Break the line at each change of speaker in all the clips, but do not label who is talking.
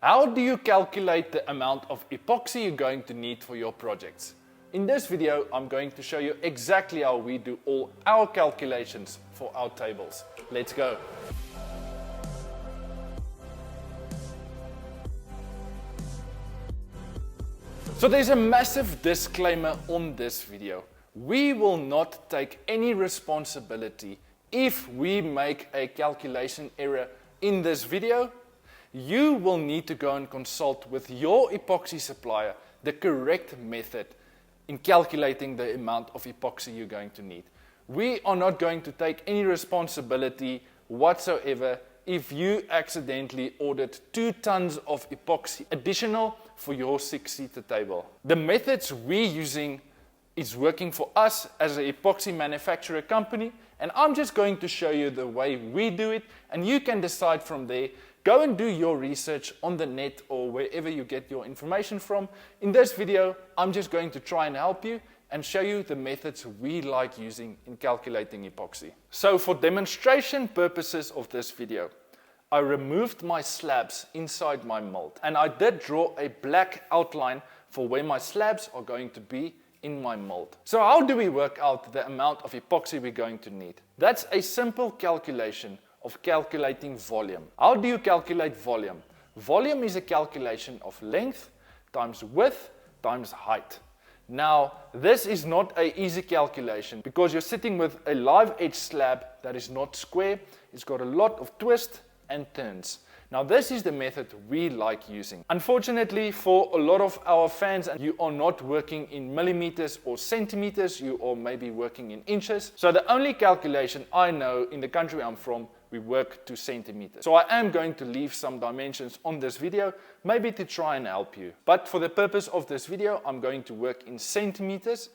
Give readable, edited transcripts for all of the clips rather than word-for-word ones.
How do you calculate the amount of epoxy you're going to need for your projects? In this video, I'm going to show you exactly how we do all our calculations for our tables. Let's go. So there's a massive disclaimer on this video. We will not take any responsibility if we make a calculation error in this video. You will need to go and consult with your epoxy supplier the correct method in calculating the amount of epoxy you're going to need. We are not going to take any responsibility whatsoever if you accidentally ordered 2 tons of epoxy additional for your 6-seater table. The methods we're using is working for us as an epoxy manufacturer company, and I'm just going to show you the way we do it, and you can decide from there. Go and do your research on the net or wherever you get your information from. In this video, I'm just going to try and help you and show you the methods we like using in calculating epoxy. So for demonstration purposes of this video, I removed my slabs inside my mold, and I did draw a black outline for where my slabs are going to be in my mold. So how do we work out the amount of epoxy we're going to need? That's a simple calculation of calculating volume. How do you calculate volume? Volume is a calculation of length times width times height. Now, this is not an easy calculation because you're sitting with a live edge slab that is not square. It's got a lot of twists and turns. Now, this is the method we like using. Unfortunately, for a lot of our fans, you are not working in millimeters or centimeters, you are maybe working in inches. So the only calculation I know in the country I'm from, we work to centimeters. So I am going to leave some dimensions on this video, maybe to try and help you. But for the purpose of this video, I'm going to work in centimeters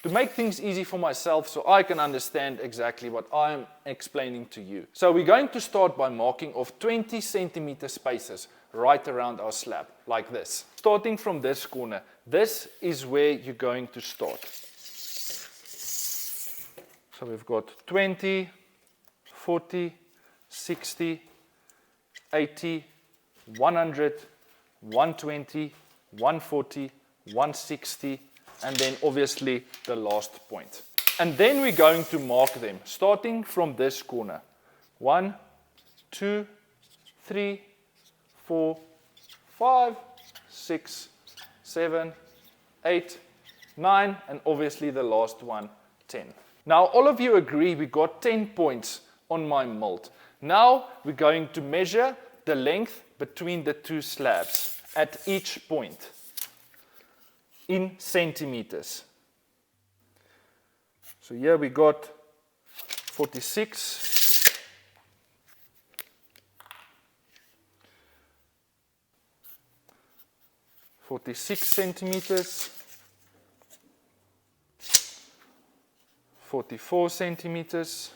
to make things easy for myself so I can understand exactly what I'm explaining to you. So we're going to start by marking off 20 centimeter spaces right around our slab, like this. Starting from this corner, this is where you're going to start. So we've got 20, 40, 60, 80, 100, 120, 140, 160, and then obviously the last point. And then we're going to mark them, starting from this corner. 1, 2, 3, 4, 5, 6, 7, 8, 9, and obviously the last one, 10. Now all of you agree we got 10 points on my mold. Now we're going to measure the length between the 2 slabs at each point in centimeters. So here we got 46, 46 centimeters, 44 centimeters,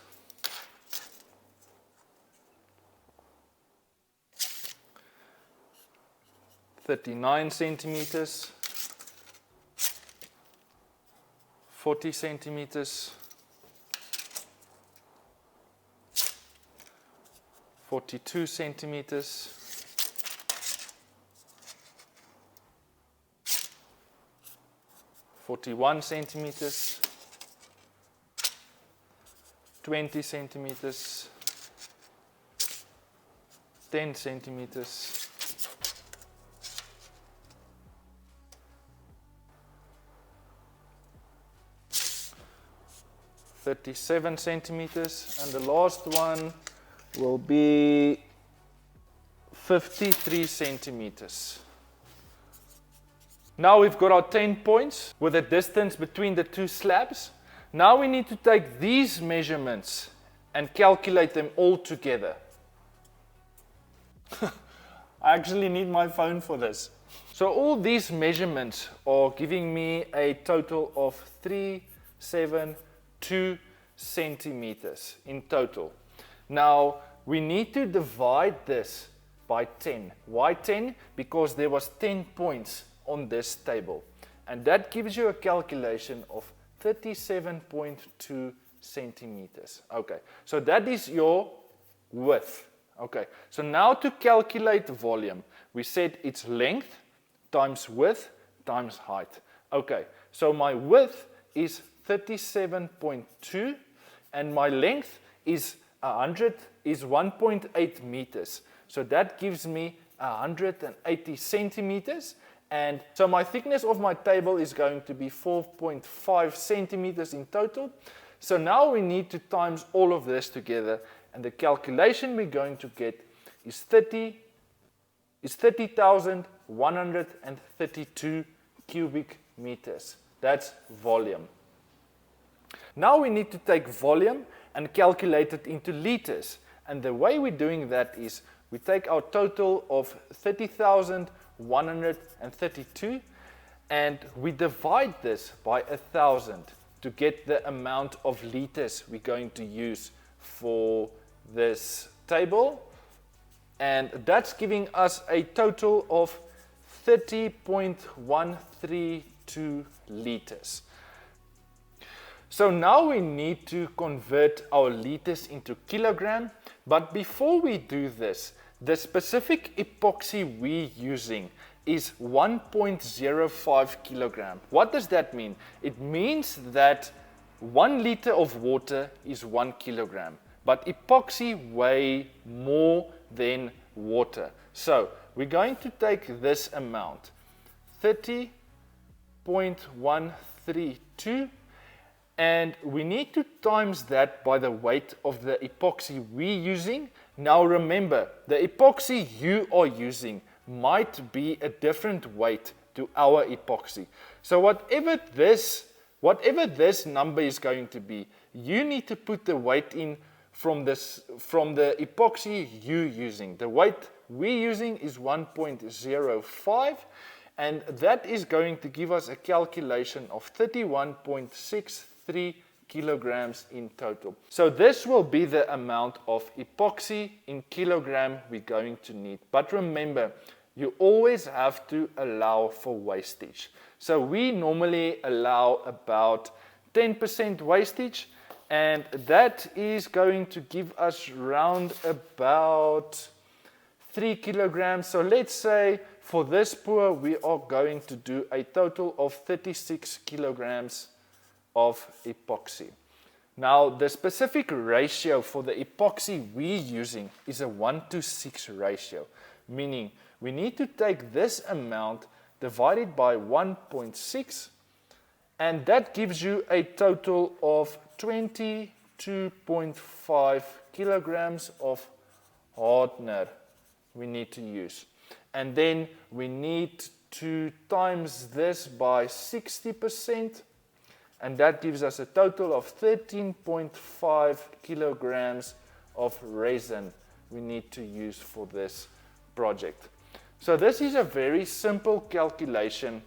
39 centimeters, 40 centimeters, 42 centimeters, 41 centimeters, 20 centimeters, 10 centimeters, 37 centimeters, and the last one will be 53 centimeters. Now we've got our 10 points with a distance between the 2 slabs. Now we need to take these measurements and calculate them all together. I actually need my phone for this. So all these measurements are giving me a total of 372 centimeters in total. Now we need to divide this by 10. Why 10? Because there was 10 points on this table, and that gives you a calculation of 37.2 centimeters. Okay, so that is your width. Okay, so now to calculate volume, We said it's length times width times height. Okay, so my width is 37.2 and my length is 1.8 meters. So that gives me 180 centimeters. And so my thickness of my table is going to be 4.5 centimeters in total. So now we need to times all of this together, and the calculation we're going to get is 30,132 cubic meters. That's volume. Now we need to take volume and calculate it into liters. And the way we're doing that is we take our total of 30,132 and we divide this by 1,000 to get the amount of liters we're going to use for this table. And that's giving us a total of 30.132 liters. So now we need to convert our liters into kilogram, but before we do this, the specific epoxy we're using is 1.05 kilogram. What does that mean? It means that 1 liter of water is 1 kilogram, but epoxy weighs more than water. So we're going to take this amount, 30.132, and we need to times that by the weight of the epoxy we're using. Now remember, the epoxy you are using might be a different weight to our epoxy. So whatever this number is going to be, you need to put the weight in from the epoxy you're using. The weight we're using is 1.05, and that is going to give us a calculation of 31.63 kilograms in total. So this will be the amount of epoxy in kilogram we're going to need. But remember, you always have to allow for wastage. So we normally allow about 10% wastage, and that is going to give us round about 3 kilograms. So let's say for this pour we are going to do a total of 36 kilograms of epoxy. Now the specific ratio for the epoxy we're using is a 1:6 ratio, meaning we need to take this amount divided by 1.6, and that gives you a total of 22.5 kilograms of hardener we need to use. And then we need to times this by 60%, and that gives us a total of 13.5 kilograms of resin we need to use for this project. So this is a very simple calculation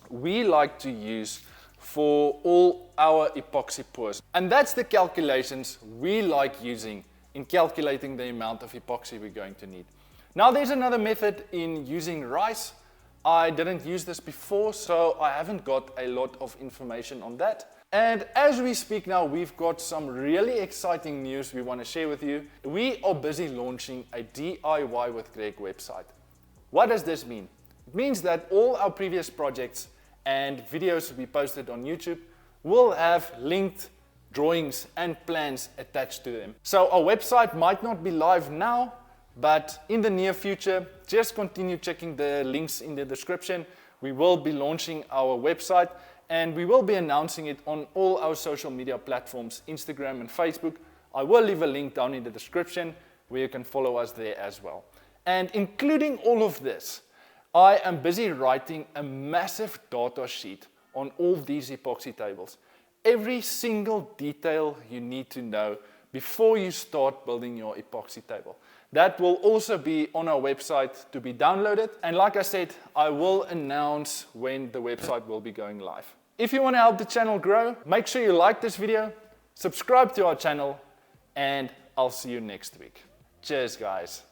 we like to use for all our epoxy pours. And that's the calculations we like using in calculating the amount of epoxy we're going to need. Now there's another method in using rice. I didn't use this before, so I haven't got a lot of information on that. And as we speak now, we've got some really exciting news we want to share with you. We are busy launching a DIY with Greg website. What does this mean? It means that all our previous projects and videos we posted on YouTube will have linked drawings and plans attached to them. So our website might not be live now, but in the near future, just continue checking the links in the description. We will be launching our website, and we will be announcing it on all our social media platforms, Instagram and Facebook. I will leave a link down in the description where you can follow us there as well. And including all of this, I am busy writing a massive data sheet on all these epoxy tables. Every single detail you need to know before you start building your epoxy table. That will also be on our website to be downloaded. And like I said, I will announce when the website will be going live. If you want to help the channel grow, make sure you like this video, subscribe to our channel, and I'll see you next week. Cheers, guys.